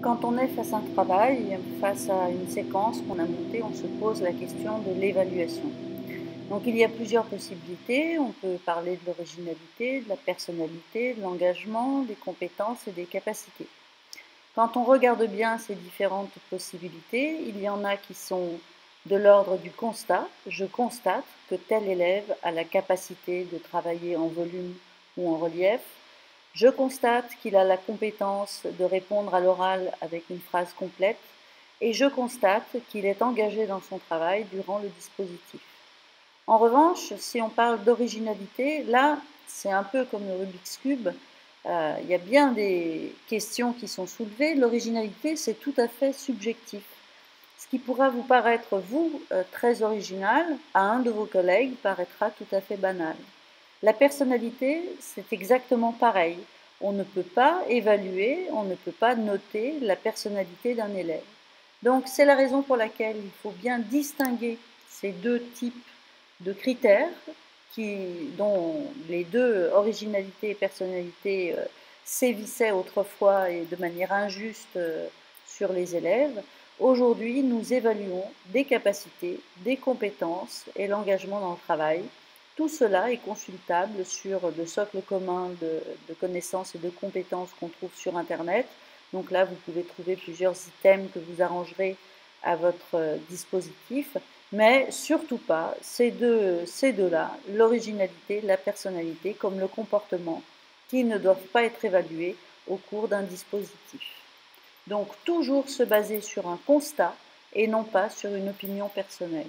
Quand on est face à un travail, face à une séquence qu'on a montée, on se pose la question de l'évaluation. Donc il y a plusieurs possibilités. On peut parler de l'originalité, de la personnalité, de l'engagement, des compétences et des capacités. Quand on regarde bien ces différentes possibilités, il y en a qui sont de l'ordre du constat. Je constate que tel élève a la capacité de travailler en volume ou en relief. Je constate qu'il a la compétence de répondre à l'oral avec une phrase complète et je constate qu'il est engagé dans son travail durant le dispositif. En revanche, si on parle d'originalité, là, c'est un peu comme le Rubik's Cube. Il y a bien des questions qui sont soulevées. L'originalité, c'est tout à fait subjectif. Ce qui pourra vous paraître, vous, très original, à un de vos collègues paraîtra tout à fait banal. La personnalité, c'est exactement pareil. On ne peut pas évaluer, on ne peut pas noter la personnalité d'un élève. Donc, c'est la raison pour laquelle il faut bien distinguer ces deux types de critères dont les deux, originalité et personnalité, sévissaient autrefois et de manière injuste sur les élèves. Aujourd'hui, nous évaluons des capacités, des compétences et l'engagement dans le travail. Tout cela est consultable sur le socle commun de connaissances et de compétences qu'on trouve sur Internet. Donc là, vous pouvez trouver plusieurs items que vous arrangerez à votre dispositif, mais surtout pas ces deux-là, l'originalité, la personnalité, comme le comportement, qui ne doivent pas être évalués au cours d'un dispositif. Donc toujours se baser sur un constat et non pas sur une opinion personnelle.